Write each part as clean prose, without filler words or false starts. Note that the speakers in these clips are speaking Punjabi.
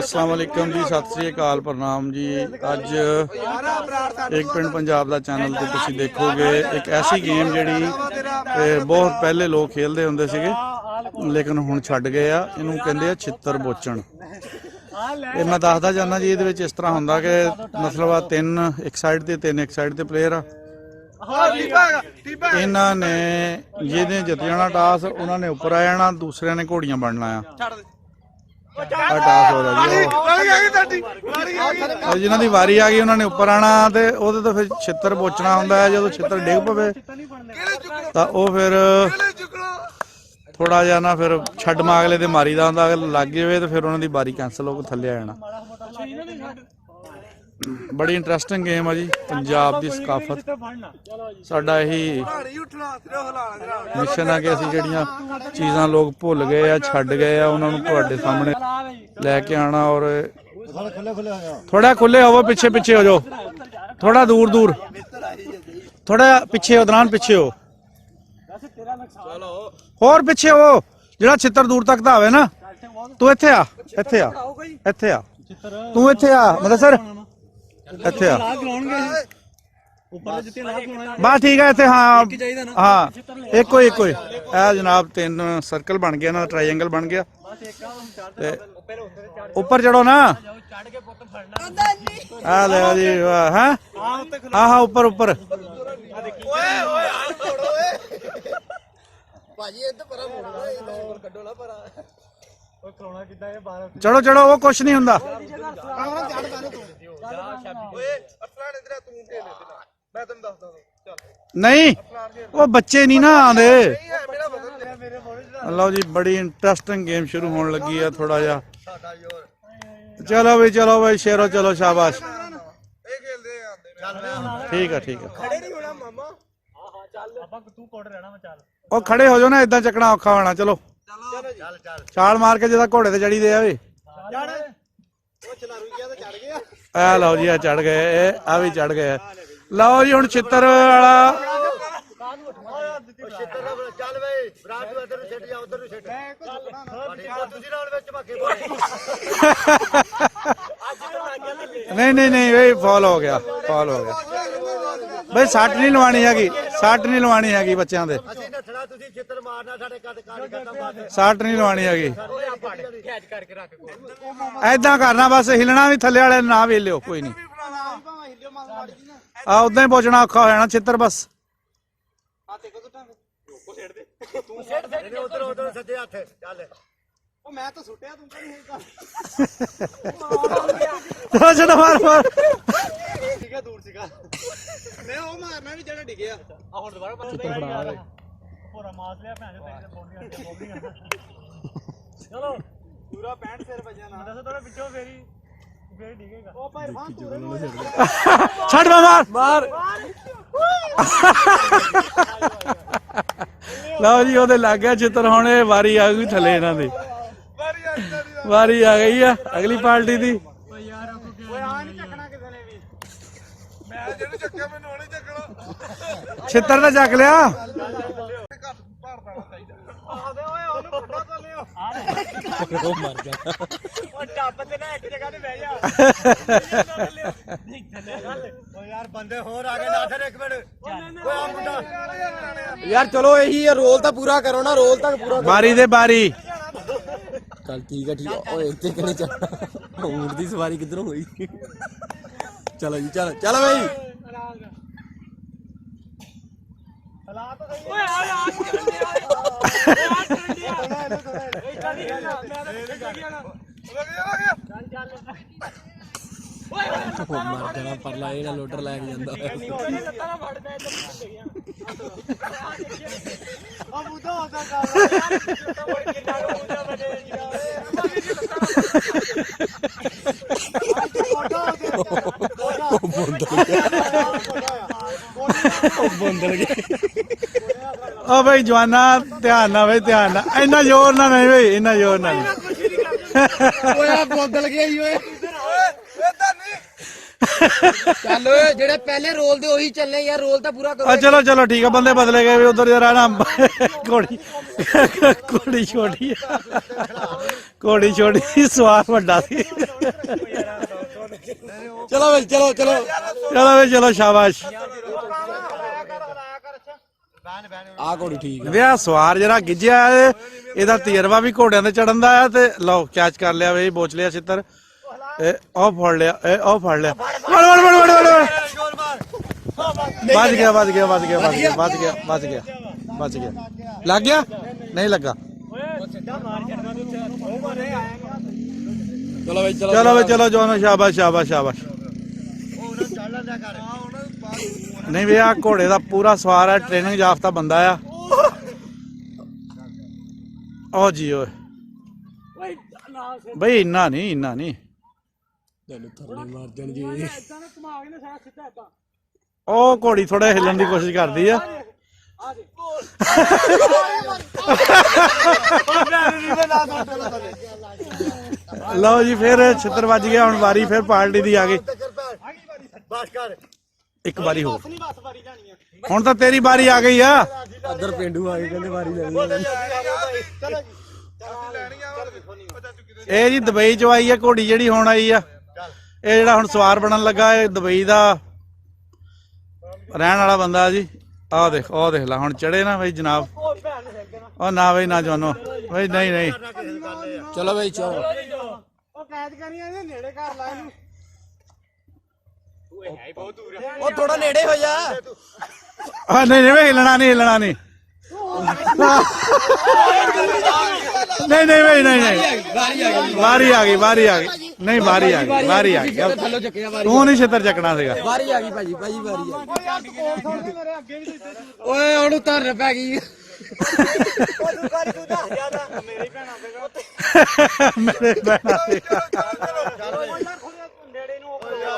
अस्सलाम वालेकुम जी, सत श्री अकाल, प्रणाम जी। अज एक पिंड पंजाब का चैनल तो तुसीं देखोगे एक ऐसी गेम जिहड़ी बहुत पहले लोग खेलते होंदे सीगे लेकिन हुण छड्ड गए आ। इहनूं कहंदे आ छित्तर बोचण। ये मैं दसदा जाना जी, ये इस तरह होंदा कि मतलब तीन एक साइड ते तीन एक साइड ते प्लेयर आ। इन्हां ने जिहने जित जाना टास उन्होंने उपर आ जाना, दूसरे ने घोड़ियां बनना आ। टास हो रहा जी, जिन्हां दी वारी आ गई उन्होंने उपर आना ते ओहदे तो फिर छित्तर बोचना हुंदा है। जो छित्तर डिग पवे तां ओह फिर थोड़ा जिहा ना फिर छड्ड मागले ते मारी दा हुंदा, अगर लग जाए तो फिर उन्हां दी बारी कैंसल हो के थल्ले आ जाना। बड़ी इंटरस्टिंग गेम है जी, पंजाब की सकाफत। साडा यही मिशन है कि असीं जिहड़ियां चीज़ां लोग भुल गए आ, छड्ड गए आ, उन्हां नूं तुहाडे सामने लैके आना। और थोड़ा खुले होवो, पिछे पिछे हो जाओ, थोड़ा दूर दूर, थोड़ा पिछे हो दरान, पिछे हो होर पिछे हो, जिहड़ा छित्तर दूर तक दा होवे ना। तू इत्थे आ, इत्थे आ, इत्थे आ, तू इत्थे आ, मतलब सर इत्थे आ बस ठीक है। इत्थे हाँ हाँ, एको एको है जनाब। तीन सर्कल बन गया ना, ट्रायंगल बन गया। ऊपर चढ़ो ना, आ ले जी वाह। हाँ हाँ हाँ, ऊपर ऊपर। चढ़ो चढ़ो, वो कुछ नहीं हुंदा। नहीं वो बच्चे नहीं ना आंदे। लो जी, बड़ी इंटरस्टिंग गेम शुरू होने लगी है। थोड़ा जा चलो भाई शेरो, चलो शाबाश, ठीक है ठीक है। ओ खड़े हो जाओ ना, इदा चकना औखा होना। चलो छाल मार के जिदा घोड़े ते चढ़ी दे आवे। आ लो जी, आ चढ़ गए, आ भी चढ़ गए। लो जी हुण छित्तर वाला नहीं नहीं नहीं भाई, फॉल हो गया, फॉल हो गया भाई। सट नहीं लवानी हैगी, सट नहीं लवानी हैगी बच्चों दे, सट नहीं लवानी हैगी। ऐदा करना बस, हिलना भी थल्ले वाले ना भी हिलियो, कोई नहीं। आ उदा ही पहुंचना औखा हो जाना छित्तर बस। चलो मार मार, छड़ मार मार। लो जी, ओदे लग गया चित्र। हुण वारी आ गई थले, इन्हां दी वारी आ गई है अगली पार्टी दी। छित्तर तो चक लिया। यार चलो यही है, रोल तो पूरा करो ना, रोल तक पूरा। बारी दे बारी। चल ठीक है ठीक है। ओए इत्ते कने चल, ऊंट दी सवारी किधरों हुई। चलो जी, चलो चलो भाई। मर जाना परला, ये ना लोटर लैके जांदा। ओ भाई जवाना, ध्यान ना भाई, ध्यान ना, इन्ना जोर ना नहीं भाई, इन्ना जोर ना नहीं। बोतल गया ही चल जेड़े पहले रोल दे वही चलने यार, रोल तो पूरा करो। चलो चलो ठीक है, बंदे बदले गए उधर जरा ना। घोड़ी घोड़ी छोटी ਘੋੜੀ ਛੋਟੀ ਸੀ ਸਵਾਰ ਵੱਡਾ ਸੀ। ਚਲੋ ਬਈ ਚਲੋ ਚਲੋ ਚਲੋ ਵੀ ਚਲੋ ਸ਼ਾਬਾਸ਼। ਆ ਘੋੜੀ ਠੀਕ ਆ। ਵਿਆਹ ਸਵਾਰ ਜਿਹੜਾ ਗਿੱਜਿਆ ਇਹਦਾ ਤਜਰਬਾ ਵੀ ਘੋੜਿਆਂ ਤੇ ਚੜਨ ਦਾ ਆ। ਤੇ ਲਓ ਕੈਚ ਕਰ ਲਿਆ ਵੇ, ਬੋਚ ਲਿਆ ਛਿੱਤਰ। ਉਹ ਫੜ ਲਿਆ, ਉਹ ਫੜ ਲਿਆ। ਵੜ ਵੜ ਵੜ ਵੜ ਵੜ। ਬਚ ਗਿਆ ਬਚ ਗਿਆ ਬਚ ਗਿਆ ਬਚ ਗਿਆ ਬਚ ਗਿਆ ਬਚ ਗਿਆ ਬਚ ਗਿਆ। ਲੱਗ ਗਿਆ ਨਹੀਂ ਲੱਗਾ। ਚਲੋ ਬਈ ਚਲੋ ਚਲੋ ਵੀ ਚਲੋ ਜੋਨੋ ਸ਼ਾਬਾਸ਼ ਸ਼ਾਬਾਸ਼ ਸ਼ਾਬਾਸ਼। ਨਹੀਂ ਵੀ ਆ ਘੋੜੇ ਦਾ ਪੂਰਾ ਸਵਾਰ ਹੈ, ਟ੍ਰੇਨਿੰਗ ਯਾਫਤਾ ਬੰਦਾ ਆ। ਓ ਜੀ ਓਏ ਬਈ ਇੰਨਾ ਨਹੀਂ ਇੰਨਾ ਨਹੀਂ। ਤੈਨੂੰ ਥੱਲੇ ਮਾਰ ਜਾਣਗੇ। ਉਹ ਘੋੜੀ ਥੋੜਾ ਹਿੱਲਣ ਦੀ ਕੋਸ਼ਿਸ਼ ਕਰਦੀ ਆ। ਲਓ ਜੀ ਫਿਰ ਛਿੱਤਰ ਵੱਜ ਗਿਆ। ਹੁਣ ਵਾਰੀ ਫਿਰ ਪਾਰਟੀ ਦੀ ਆ ਗਈ। ਇੱਕ ਵਾਰੀ ਹੋਰ, ਹੁਣ ਤਾਂ ਤੇਰੀ ਵਾਰੀ ਆ ਗਈ ਆ। ਇੱਧਰ ਪਿੰਡੂ ਆ ਕੇ ਕਹਿੰਦੇ ਵਾਰੀ ਲੈਣੀ। ਇਹ ਜੀ ਦੁਬਈ ਚੋਂ ਆਈ ਆ ਘੋੜੀ ਜਿਹੜੀ ਹੁਣ ਆਈ ਆ। ਇਹ ਜਿਹੜਾ ਹੁਣ ਸਵਾਰ ਬਣਨ ਲੱਗਾ ਇਹ ਦੁਬਈ ਦਾ ਰਹਿਣ ਵਾਲਾ ਬੰਦਾ ਜੀ। ਆਹ ਦੇਖ ਉਹ ਦੇਖ ਲੈ ਹੁਣ ਚੜੇ ਨਾ ਬਈ ਜਨਾਬ। ਉਹ ਨਾ ਬਈ ਨਾ ਜੋਨੋ ਬਈ ਨਹੀਂ ਨਹੀਂ। ਚਲੋ ਬਈ ਚਲੋ। ਉਹ ਥੋੜਾ ਨੇੜੇ ਹੋ ਜਾ। ਆ ਨਹੀਂ ਨਹੀਂ ਹਿੱਲਣਾ ਨਹੀਂ ਹਿੱਲਣਾ ਨਹੀਂ। ਨਹੀਂ ਨਹੀਂ ਬਈ ਨਹੀਂ ਨਹੀਂ। ਵਾਰੀ ਆ ਗਈ ਵਾਰੀ ਆ ਗਈ। ਨਹੀਂ ਵਾਰੀ ਆ ਗਈ ਵਾਰੀ ਆ ਗਈ। ਤੂੰ ਨਹੀਂ ਛਿੱਤਰ ਚੱਕਣਾ ਸੀਗਾ। ਵਾਰੀ ਆ ਗਈ ਭਾਜੀ ਭਾਜੀ ਵਾਰੀ ਆ ਗਈ। ਓਏ ਹੁਣ ਉਤਾਰ ਪੈ ਗਈ। ਮੇਰੇ ਭੈਣਾ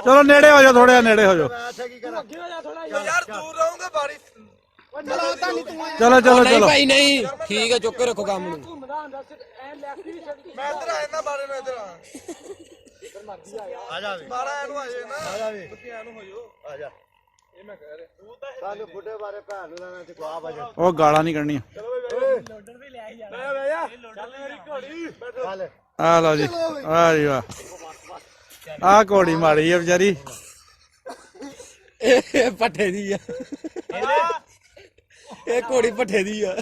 ਚਲੋ ਨੇੜੇ ਹੋ ਜਾਓ, ਥੋੜਾ ਨੇੜੇ ਹੋ ਜਾਓ। ਚਲੋ ਚਲੋ ਨਹੀਂ ਚਲੋ ਭਾਈ ਨਹੀਂ ਠੀਕ ਹੈ, ਚੁੱਕ ਕੇ ਰੱਖੋ ਕੰਮ ਨੂੰ। ਉਹ ਗਾਲਾਂ ਨਹੀਂ ਕੱਢਣੀਆਂ। ਆ ਲਓ ਜੀ ਆ ਜੀ ਵਾਹ। ਆ ਘੋੜੀ ਮਾੜੀ ਆ ਵਿਚਾਰੀ। ਇਹ ਪੱਠੇ ਦੀ ਆ। ਇਹ ਘੋੜੀ ਪੱਠੇ ਦੀ ਆ।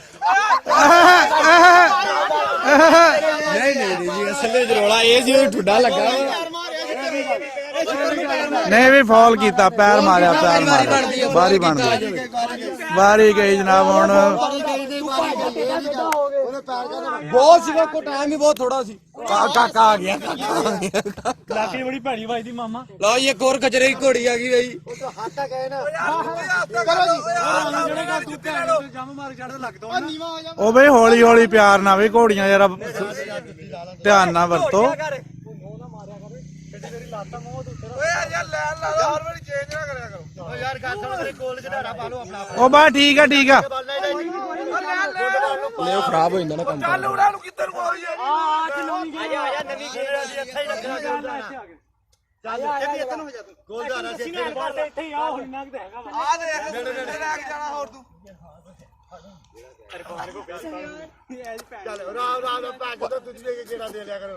ਨਹੀਂ ਨਹੀਂ ਜੀ ਅਸਲੇ ਚ ਰੋਲਾ ਇਹ ਸੀ, ਉਹ ਠੁੱਡਾ ਲੱਗਾ। ਨਹੀਂ ਵੀ ਫਾਲ ਕੀਤਾ, ਪੈਰ ਮਾਰਿਆ ਪੈਰ ਮਾਰਿਆ। ਬਾਰੀ ਬਣ ਗਈ ਵਾਰੀ ਗਈ ਜਨਾਬ। ਹੁਣ ਬਹੁਤ ਸੀਗਾ ਕੋ ਟਾਈਮ ਹੀ ਬਹੁਤ ਥੋੜਾ ਸੀ। ਕਾਕਾ ਆ ਗਿਆ ਲਾਕੀ ਬੜੀ ਭੈੜੀ ਵੱਜਦੀ ਮਾਮਾ। ਲਓ ਜੀ ਇੱਕ ਹੋਰ ਖਚਰੇ ਦੀ ਘੋੜੀ ਆ ਗਈ ਬਈ। ਜੰਮ ਮਾਰ ਚੜ੍ਹਦਾ ਲੱਗਦਾ ਉਹ ਬਈ ਹੌਲੀ ਹੌਲੀ ਪਿਆਰ ਨਾਲ ਵੀ ਘੋੜੀਆਂ ਜਰਾ ਧਿਆਨ ਨਾਲ ਵਰਤੋ। ਉਹ ਬਾ ਠੀਕ ਆ ਠੀਕ ਆ। ਲੈ ਉਹ ਖਰਾਬ ਹੋ ਜਾਂਦਾ ਨਾ ਕੰਮ।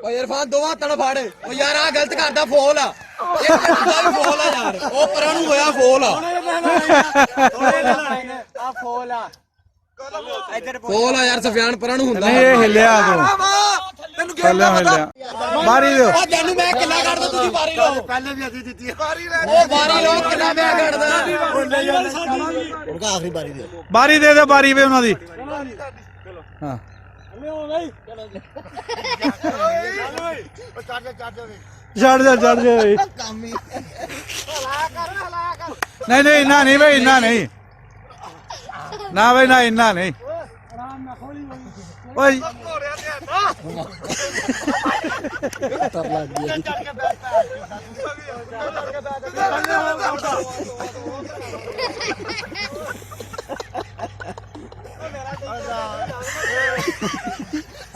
ਓ ਇਰਫਾਨ ਦੋਵਾਂ ਹੱਥਾਂ ਨਾਲ ਫੜ। ਓ ਯਾਰ ਆ ਗਲਤ ਕਰਦਾ ਫੋਲ ਆ। ਇੱਕ ਦਾ ਵੀ ਫੋਲ ਆ ਯਾਰ। ਉਹ ਪਰਾਂ ਨੂੰ ਹੋਇਆ ਫੋਲ ਆ। ਆ ਫੋਲ ਆ ਫੋਲ ਆ ਯਾਰ ਸਫਿਆਨ ਪਰਾਂ ਨੂੰ ਹੁੰਦਾ। ਨਹੀਂ ਇਹ ਹਿੱਲਿਆ ਤੂੰ ਪਹਿਲਾਂ ਹਿੱਲਿਆ। ਬਾਰੀ ਦਿਓ ਉਹ ਜਾਨੂੰ ਮੈਂ ਕਿੰਨਾ ਕੱਢਦਾ ਤੁਸੀਂ ਬਾਰੀ ਲਓ। ਪਹਿਲੇ ਵੀ ਅਸੀਂ ਦਿੱਤੀ ਉਹ ਬਾਰੀ ਲਓ ਕਿੰਨਾ ਮੈਂ ਕੱਢਦਾ। ਆਖਰੀ ਬਾਰੀ ਦੇ ਬਾਰੀ ਦੇ ਦੇ ਬਾਰੀ ਵੇ ਉਹਨਾਂ ਦੀ। ਹਾਂ ਛੱਡ ਜਾ ਛੱਡ ਜਾ ਬਈ। ਨਹੀਂ ਨਹੀਂ ਇੰਨਾ ਨਹੀਂ ਬਈ ਇੰਨਾ ਨਹੀਂ ਨਾ ਬਈ ਨਾ ਇੰਨਾ ਨਹੀਂ। ਓਏ ਤਰ ਲੱਗ ਗਿਆ।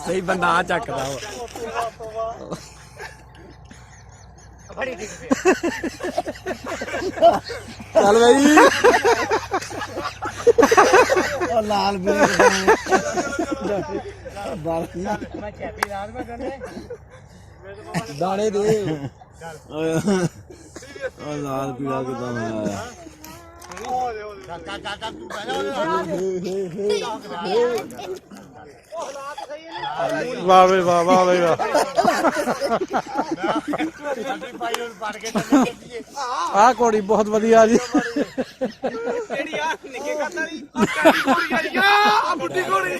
ਸਹੀ ਬੰਦਾ ਆ ਚੱਕਦਾ ਵਾ। ਚੱਲ ਬਈ ਲਾਲ ਮੈਂ ਚੈਪੀ ਰਾਤ ਮੈਂ ਕਰਨੇ ਦਾਣੇ ਦੇ ਉਹ ਲਾਲ ਪੀਲਾ ਕਿਦਾਂ ਹੋਇਆ ਚਾਚਾ ਤੂੰ ਬਹਿ ਵਾਹ ਵੇ ਵਾਹ ਵਾਹ ਵੇ ਵਾਹ ਭਾਈ ਉਹ ਪੜ ਕੇ ਚੱਲੇ ਆਹ ਘੋੜੀ ਬਹੁਤ ਵਧੀਆ ਜੀ ਜਿਹੜੀ ਆ ਨਿੱਕੇ ਕਰਦਾ ਨਹੀਂ ਆ ਕਾਲੀ ਘੋੜੀ ਆ ਬੁੱਢੀ ਘੋੜੀ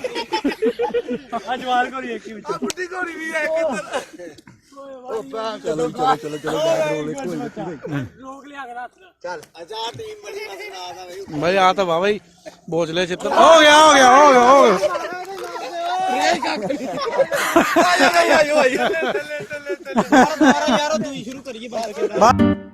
ਆ ਜਵਾਰ ਘੋੜੀ ਇੱਕ ਹੀ ਵਿੱਚ ਆ ਬੁੱਢੀ ਘੋੜੀ ਵੀ ਹੈ ਇੱਕ ਇੱਧਰ ਚਲੋ ਬੈਕ ਰੋਲ ਇੱਕ ਹੋਈ ਰੋਕ ਲਿਆ ਕੇ ਰੱਖ ਚੱਲ ਅਜਾ ਟੀਮ ਬੜੀ ਮਸਨਾਦ ਆ ਬਈ ਭਾਈ ਆ ਤਾਂ ਵਾਹ ਬਈ ਬੋਚਲੇ ਚਿੱਤਰ ਹੋ ਗਿਆ ਹੋ ਗਿਆ ਹੋ ਗਿਆ ਹੋ ਗਿਆ ਆ ਜਾ ਆਇਓ ਆਇਓ ਯਾਰ ਦੂਈ ਸ਼ੁਰੂ ਕਰੀਏ ਬਾਹਰ ਕੇ